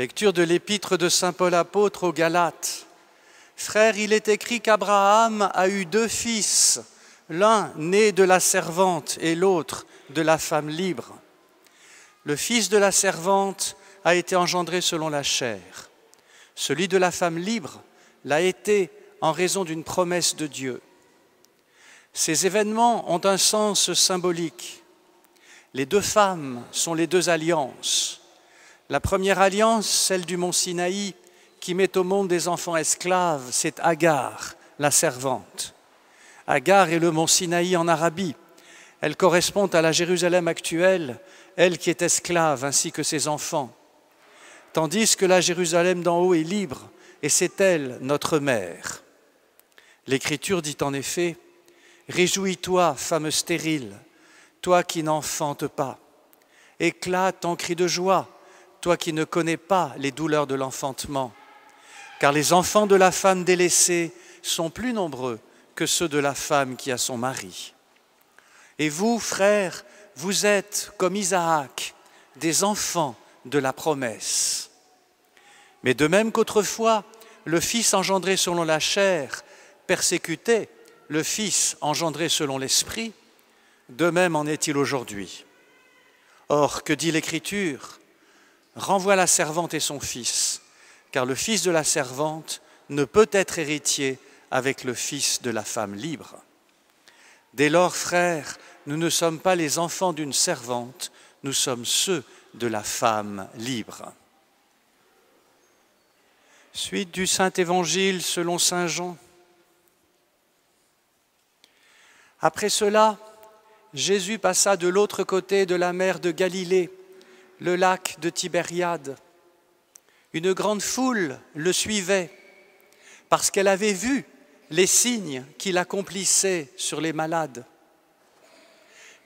Lecture de l'épître de saint Paul apôtre aux Galates. Frères, il est écrit qu'Abraham a eu 2 fils, l'un né de la servante et l'autre de la femme libre. Le fils de la servante a été engendré selon la chair. Celui de la femme libre l'a été en raison d'une promesse de Dieu. Ces événements ont un sens symbolique. Les 2 femmes sont les 2 alliances. La première alliance, celle du mont Sinaï, qui met au monde des enfants esclaves, c'est Agar, la servante. Agar est le mont Sinaï en Arabie. Elle correspond à la Jérusalem actuelle, elle qui est esclave, ainsi que ses enfants. Tandis que la Jérusalem d'en haut est libre, et c'est elle, notre mère. L'Écriture dit en effet, « Réjouis-toi, femme stérile, toi qui n'enfantes pas. Éclate en cris de joie, toi qui ne connais pas les douleurs de l'enfantement. Car les enfants de la femme délaissée sont plus nombreux que ceux de la femme qui a son mari. Et vous, frères, vous êtes, comme Isaac, des enfants de la promesse. Mais de même qu'autrefois, le Fils engendré selon la chair persécutait le Fils engendré selon l'Esprit, de même en est-il aujourd'hui. Or, que dit l'Écriture ? Renvoie la servante et son fils, car le fils de la servante ne peut être héritier avec le fils de la femme libre. Dès lors, frères, nous ne sommes pas les enfants d'une servante, nous sommes ceux de la femme libre. Suite du Saint-Évangile selon saint Jean. Après cela, Jésus passa de l'autre côté de la mer de Galilée, le lac de Tibériade. Une grande foule le suivait parce qu'elle avait vu les signes qu'il accomplissait sur les malades.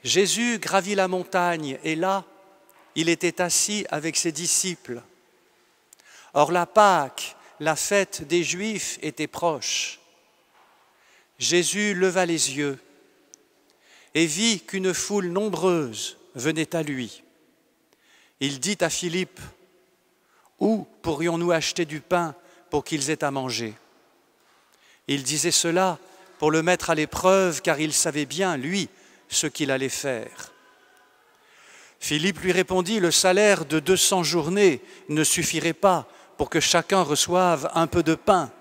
Jésus gravit la montagne et là, il était assis avec ses disciples. Or la Pâque, la fête des Juifs, était proche. Jésus leva les yeux et vit qu'une foule nombreuse venait à lui. Il dit à Philippe, « Où pourrions-nous acheter du pain pour qu'ils aient à manger ?» Il disait cela pour le mettre à l'épreuve, car il savait bien, lui, ce qu'il allait faire. Philippe lui répondit, « Le salaire de 200 journées ne suffirait pas pour que chacun reçoive un peu de pain. »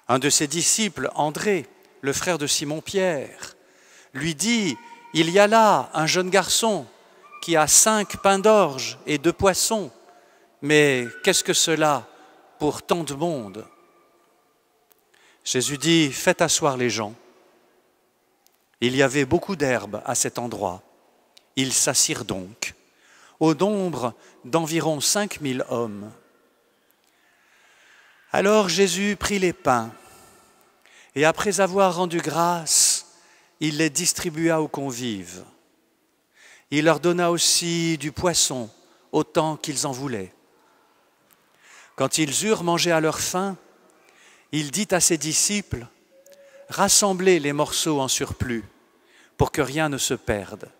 Un de ses disciples, André, le frère de Simon-Pierre, lui dit, « Il y a là un jeune garçon qui a 5 pains d'orge et 2 poissons. Mais qu'est-ce que cela pour tant de monde ?» Jésus dit, « Faites asseoir les gens. » Il y avait beaucoup d'herbe à cet endroit. Ils s'assirent donc, au nombre d'environ 5000 hommes. Alors Jésus prit les pains, et après avoir rendu grâce, il les distribua aux convives. Il leur donna aussi du poisson, autant qu'ils en voulaient. Quand ils eurent mangé à leur faim, il dit à ses disciples, « Rassemblez les morceaux en surplus, pour que rien ne se perde. »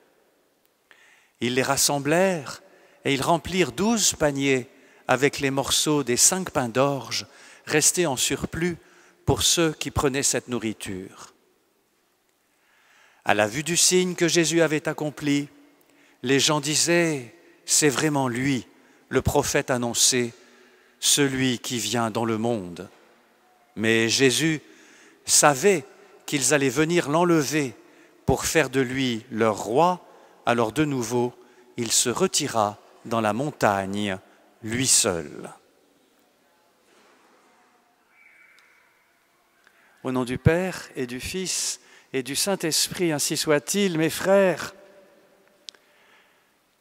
Ils les rassemblèrent et ils remplirent 12 paniers avec les morceaux des 5 pains d'orge restés en surplus pour ceux qui prenaient cette nourriture. À la vue du signe que Jésus avait accompli, les gens disaient, « C'est vraiment lui, le prophète annoncé, celui qui vient dans le monde. » Mais Jésus savait qu'ils allaient venir l'enlever pour faire de lui leur roi, alors de nouveau, il se retira dans la montagne, lui seul. Au nom du Père et du Fils et du Saint-Esprit, ainsi soit-il, mes frères.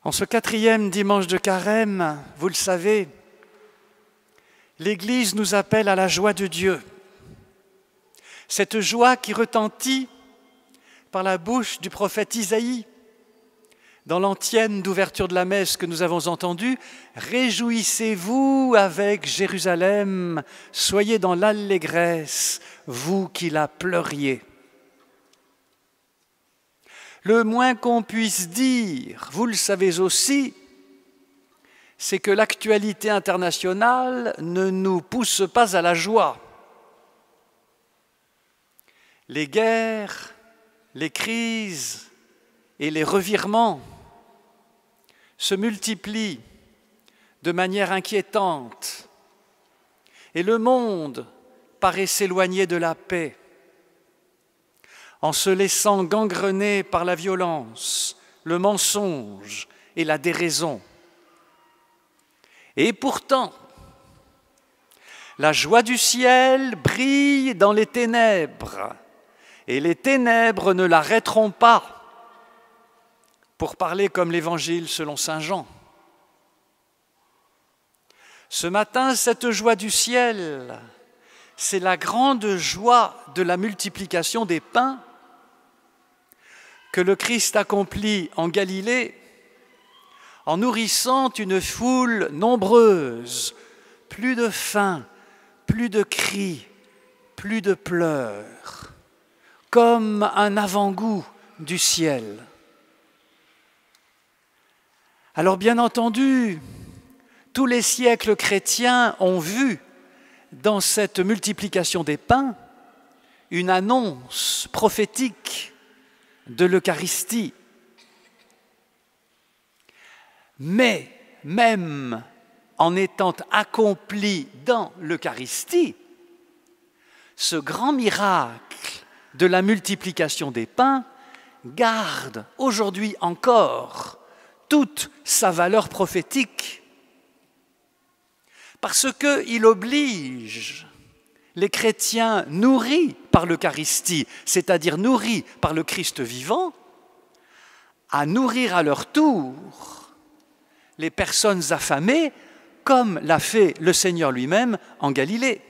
En ce 4e dimanche de Carême, vous le savez, l'Église nous appelle à la joie de Dieu. Cette joie qui retentit par la bouche du prophète Isaïe. Dans l'antienne d'ouverture de la messe que nous avons entendue, « Réjouissez-vous avec Jérusalem, soyez dans l'allégresse, vous qui la pleuriez. » Le moins qu'on puisse dire, vous le savez aussi, c'est que l'actualité internationale ne nous pousse pas à la joie. Les guerres, les crises et les revirements se multiplient de manière inquiétante et le monde paraît s'éloigner de la paix en se laissant gangrener par la violence, le mensonge et la déraison. Et pourtant, la joie du ciel brille dans les ténèbres, et les ténèbres ne l'arrêteront pas, pour parler comme l'Évangile selon saint Jean. Ce matin, cette joie du ciel, c'est la grande joie de la multiplication des pains que le Christ accomplit en Galilée en nourrissant une foule nombreuse, plus de faim, plus de cris, plus de pleurs, comme un avant-goût du ciel. Alors bien entendu, tous les siècles chrétiens ont vu dans cette multiplication des pains une annonce prophétique de l'Eucharistie. Mais même en étant accompli dans l'Eucharistie, ce grand miracle de la multiplication des pains garde aujourd'hui encore toute sa valeur prophétique, parce qu'il oblige les chrétiens nourris par l'Eucharistie, c'est-à-dire nourris par le Christ vivant, à nourrir à leur tour les personnes affamées, comme l'a fait le Seigneur lui-même en Galilée,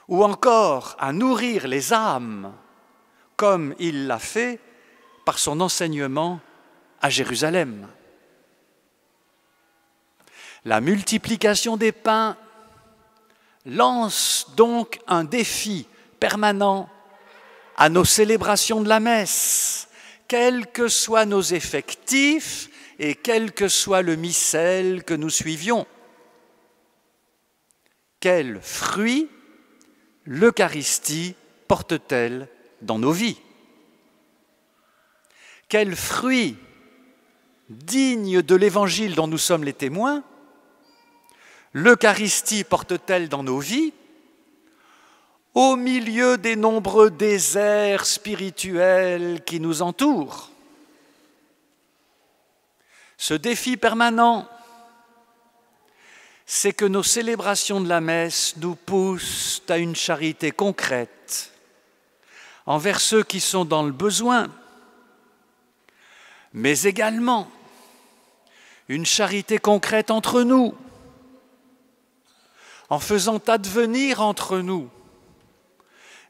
ou encore à nourrir les âmes, comme il l'a fait par son enseignement à Jérusalem. La multiplication des pains lance donc un défi permanent à nos célébrations de la messe, quels que soient nos effectifs et quel que soit le missel que nous suivions. Quels fruits l'Eucharistie porte-t-elle dans nos vies? Quels fruits dignes de l'Évangile dont nous sommes les témoins l'Eucharistie porte-t-elle dans nos vies au milieu des nombreux déserts spirituels qui nous entourent? Ce défi permanent, c'est que nos célébrations de la messe nous poussent à une charité concrète envers ceux qui sont dans le besoin, mais également une charité concrète entre nous, en faisant advenir entre nous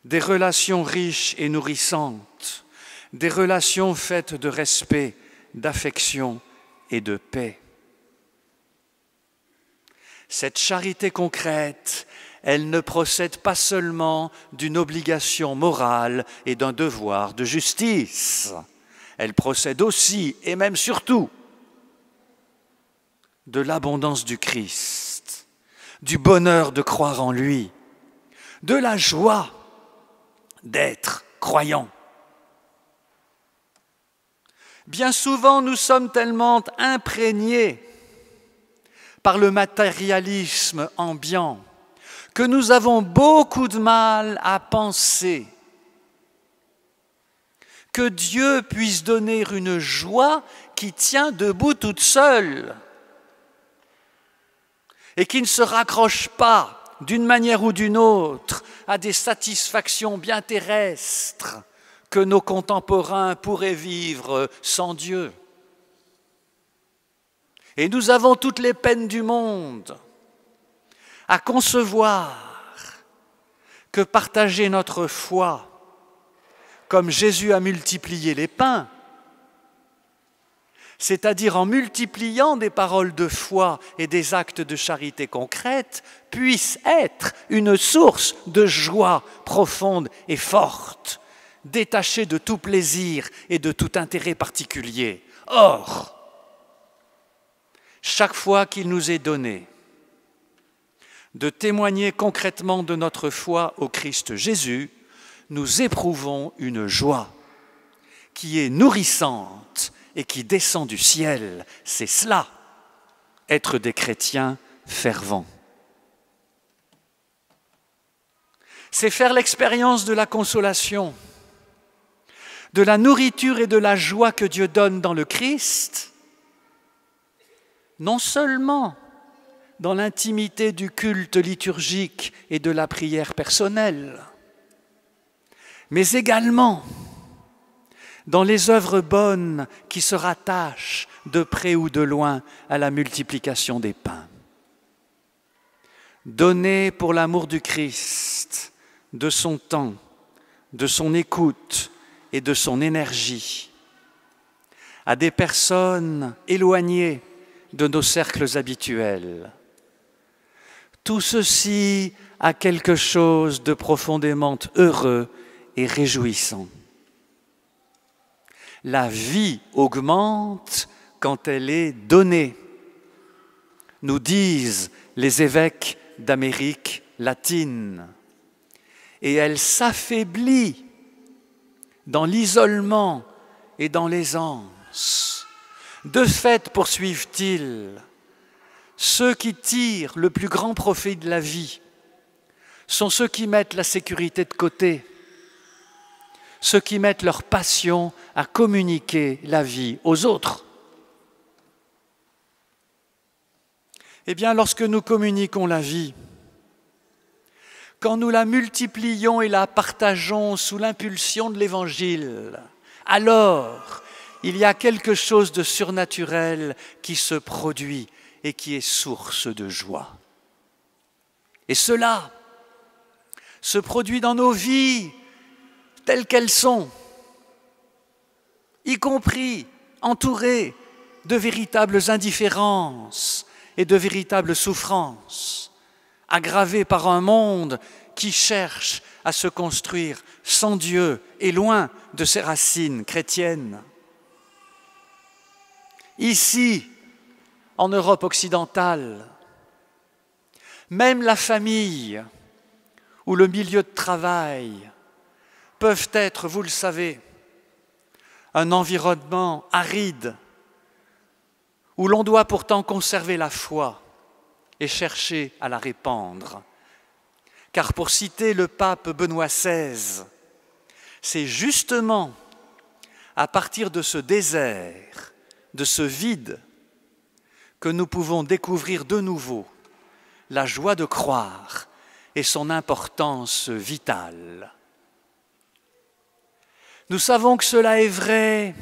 des relations riches et nourrissantes, des relations faites de respect, d'affection et de paix. Cette charité concrète, elle ne procède pas seulement d'une obligation morale et d'un devoir de justice. Elle procède aussi, et même surtout, de l'abondance du Christ, du bonheur de croire en lui, de la joie d'être croyant. Bien souvent, nous sommes tellement imprégnés par le matérialisme ambiant que nous avons beaucoup de mal à penser que Dieu puisse donner une joie qui tient debout toute seule et qui ne se raccroche pas d'une manière ou d'une autre à des satisfactions bien terrestres que nos contemporains pourraient vivre sans Dieu. Et nous avons toutes les peines du monde à concevoir que partager notre foi, comme Jésus a multiplié les pains, c'est-à-dire en multipliant des paroles de foi et des actes de charité concrètes, puisse être une source de joie profonde et forte, détachée de tout plaisir et de tout intérêt particulier. Or, chaque fois qu'il nous est donné de témoigner concrètement de notre foi au Christ Jésus, nous éprouvons une joie qui est nourrissante et qui descend du ciel. C'est cela, être des chrétiens fervents. C'est faire l'expérience de la consolation, de la nourriture et de la joie que Dieu donne dans le Christ, non seulement dans l'intimité du culte liturgique et de la prière personnelle, mais également dans les œuvres bonnes qui se rattachent de près ou de loin à la multiplication des pains. Donner pour l'amour du Christ de son temps, de son écoute et de son énergie à des personnes éloignées de nos cercles habituels. Tout ceci a quelque chose de profondément heureux et réjouissant. La vie augmente quand elle est donnée, nous disent les évêques d'Amérique latine, et elle s'affaiblit dans l'isolement et dans l'aisance. De fait, poursuivent-ils, ceux qui tirent le plus grand profit de la vie sont ceux qui mettent la sécurité de côté, ceux qui mettent leur passion à communiquer la vie aux autres. Eh bien, lorsque nous communiquons la vie, quand nous la multiplions et la partageons sous l'impulsion de l'Évangile, alors il y a quelque chose de surnaturel qui se produit et qui est source de joie. Et cela se produit dans nos vies telles qu'elles sont, y compris entourées de véritables indifférences et de véritables souffrances, aggravées par un monde qui cherche à se construire sans Dieu et loin de ses racines chrétiennes. Ici, en Europe occidentale, même la famille ou le milieu de travail peuvent être, vous le savez, un environnement aride où l'on doit pourtant conserver la foi et chercher à la répandre. Car pour citer le pape Benoît XVI, c'est justement à partir de ce désert, de ce vide, que nous pouvons découvrir de nouveau la joie de croire et son importance vitale. Nous savons que cela est vrai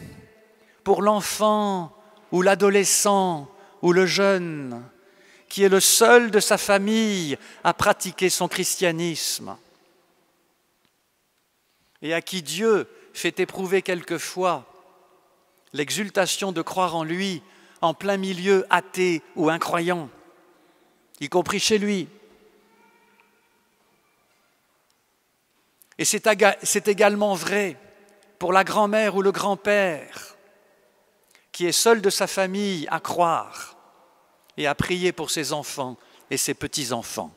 pour l'enfant ou l'adolescent ou le jeune qui est le seul de sa famille à pratiquer son christianisme et à qui Dieu fait éprouver quelquefois l'exultation de croire en lui en plein milieu athée ou incroyant, y compris chez lui. Et c'est également vrai pour la grand-mère ou le grand-père qui est seul de sa famille à croire et à prier pour ses enfants et ses petits-enfants.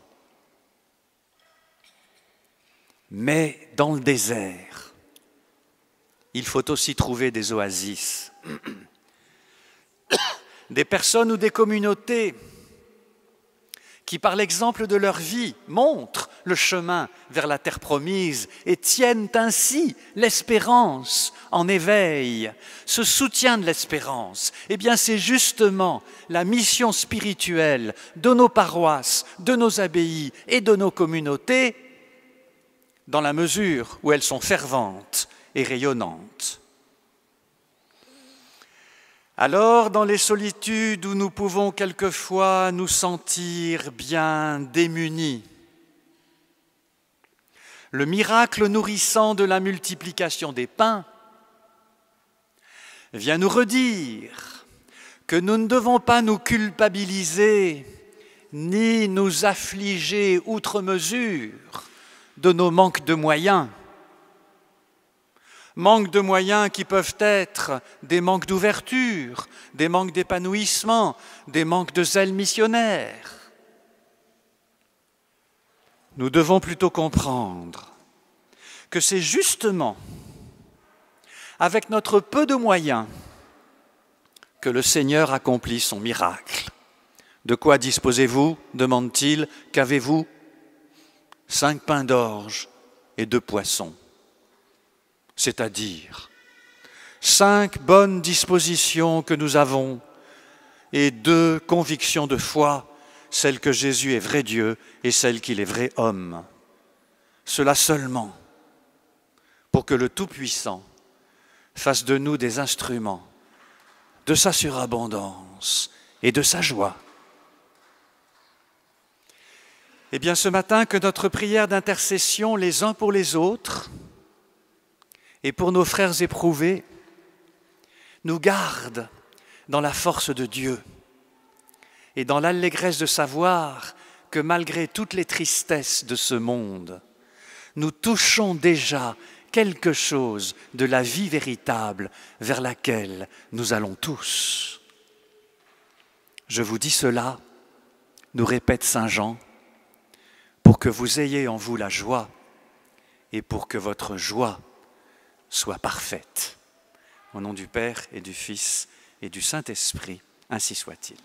Mais dans le désert, il faut aussi trouver des oasis, des personnes ou des communautés qui, par l'exemple de leur vie, montrent le chemin vers la terre promise et tiennent ainsi l'espérance en éveil. Ce soutien de l'espérance, eh bien, c'est justement la mission spirituelle de nos paroisses, de nos abbayes et de nos communautés, dans la mesure où elles sont ferventes et rayonnantes. Alors, dans les solitudes où nous pouvons quelquefois nous sentir bien démunis, le miracle nourrissant de la multiplication des pains vient nous redire que nous ne devons pas nous culpabiliser ni nous affliger outre mesure de nos manques de moyens. Manque de moyens qui peuvent être des manques d'ouverture, des manques d'épanouissement, des manques de zèle missionnaire. Nous devons plutôt comprendre que c'est justement avec notre peu de moyens que le Seigneur accomplit son miracle. De quoi disposez-vous ? Demande-t-il. Qu'avez-vous ? 5 pains d'orge et 2 poissons. C'est-à-dire 5 bonnes dispositions que nous avons et 2 convictions de foi, celle que Jésus est vrai Dieu et celle qu'il est vrai homme. Cela seulement pour que le Tout-Puissant fasse de nous des instruments de sa surabondance et de sa joie. Eh bien, ce matin, que notre prière d'intercession les uns pour les autres et pour nos frères éprouvés nous garde dans la force de Dieu et dans l'allégresse de savoir que malgré toutes les tristesses de ce monde, nous touchons déjà quelque chose de la vie véritable vers laquelle nous allons tous. Je vous dis cela, nous répète saint Jean, pour que vous ayez en vous la joie et pour que votre joie soit parfaite. Au nom du Père et du Fils et du Saint-Esprit, ainsi soit-il.